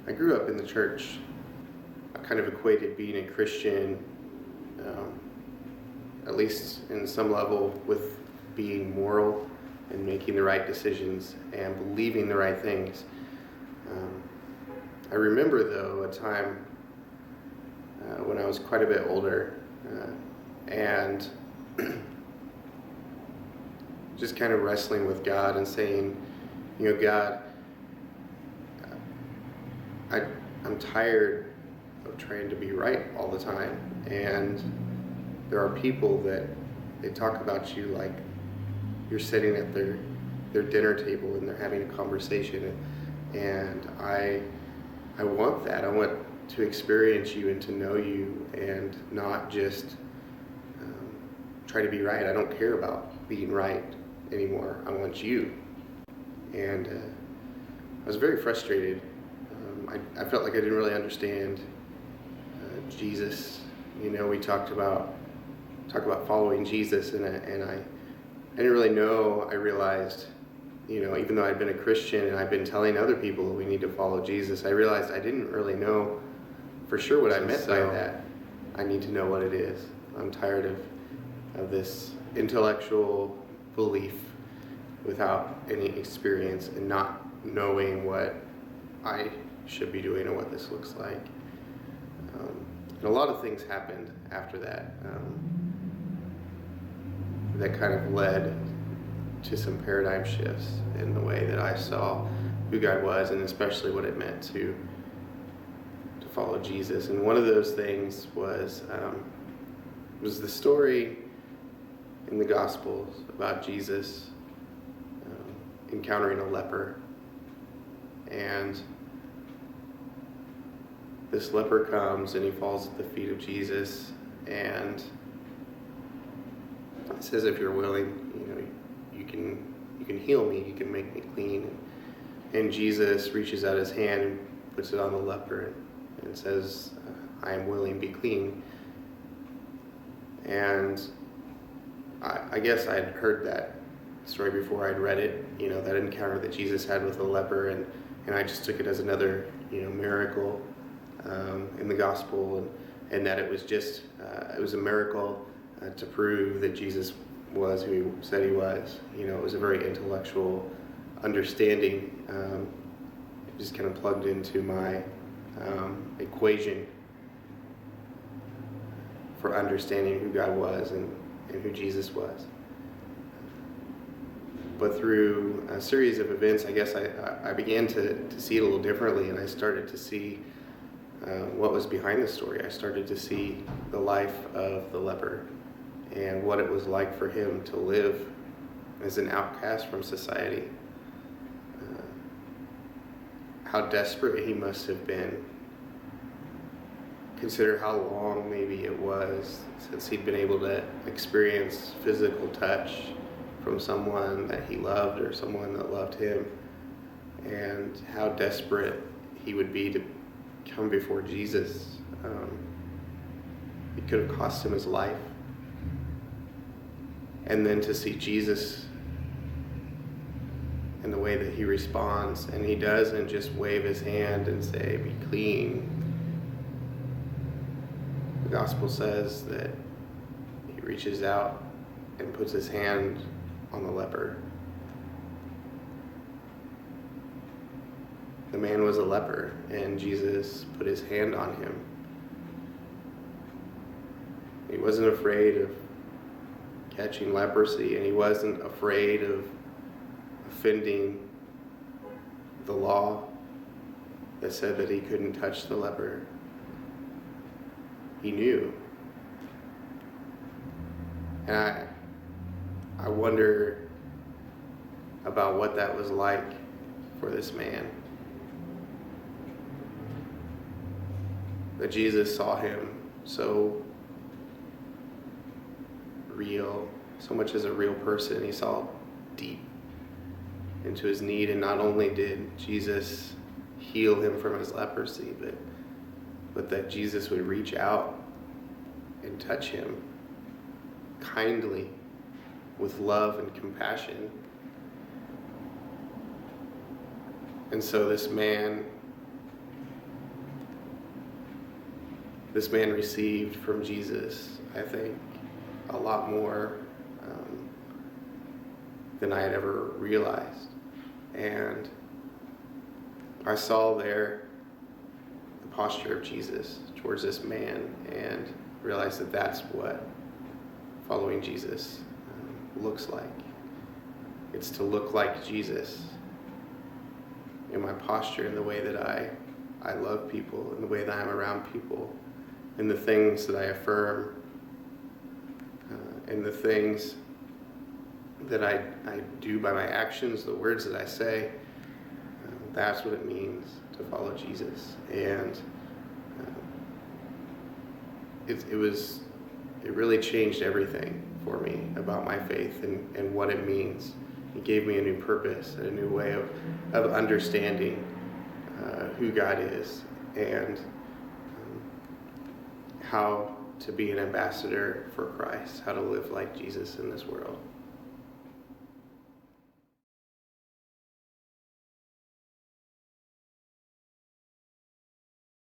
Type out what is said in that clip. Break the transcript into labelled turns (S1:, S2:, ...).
S1: I grew up in the church. I kind of equated being a Christian, at least in some level, with being moral and making the right decisions and believing the right things. I remember, though, a time when I was quite a bit older and just kind of wrestling with God and saying, God, I'm tired of trying to be right all the time, and there are people that they talk about you like you're sitting at their dinner table and they're having a conversation, and I want that. I want to experience you and to know you and not just try to be right. I don't care about being right anymore. I want you. And I was very frustrated. I felt like I didn't really understand Jesus. We talk about following Jesus, and I didn't really know. I realized, even though I'd been a Christian and I'd been telling other people we need to follow Jesus, I realized I didn't really know for sure what I meant by that. I need to know what it is. I'm tired of this intellectual belief without any experience and not knowing what I should be doing or what this looks like. And a lot of things happened after that that kind of led to some paradigm shifts in the way that I saw who God was, and especially what it meant to follow Jesus. And one of those things was the story in the Gospels about Jesus encountering a leper. And this leper comes and he falls at the feet of Jesus, and it says, if you're willing, you can heal me, you can make me clean. And Jesus reaches out his hand and puts it on the leper and says, I am willing, be clean. And I guess I'd heard that story before I'd read it, that encounter that Jesus had with the leper, and I just took it as another, miracle in the gospel, and that it was just, it was a miracle to prove that Jesus was who he said he was. It was a very intellectual understanding. It just kind of plugged into my equation for understanding who God was and who Jesus was. But through a series of events, I guess I began to see it a little differently, and I started to see what was behind the story. I started to see the life of the leper and what it was like for him to live as an outcast from society. How desperate he must have been. Consider how long maybe it was since he'd been able to experience physical touch from someone that he loved or someone that loved him, and how desperate he would be to come before Jesus. It could have cost him his life. And then to see Jesus and the way that he responds, and he doesn't just wave his hand and say, be clean. The gospel says that he reaches out and puts his hand on the leper. The man was a leper, and Jesus put his hand on him. He wasn't afraid of catching leprosy, and he wasn't afraid of offending the law that said that he couldn't touch the leper. He knew. And I wonder about what that was like for this man. That Jesus saw him so real, so much as a real person. He saw deep into his need, and not only did Jesus heal him from his leprosy, but that Jesus would reach out and touch him kindly with love and compassion. And so this man this man received from Jesus, I think, a lot more than I had ever realized. And I saw there the posture of Jesus towards this man and realized that that's what following Jesus looks like. It's to look like Jesus in my posture, in the way that I love people, in the way that I'm around people, in the things that I affirm, in the things that I do by my actions, the words that I say. That's what it means to follow Jesus. And it really changed everything for me about my faith and what it means. It gave me a new purpose, a new way of understanding who God is and how to be an ambassador for Christ, how to live like Jesus in this world.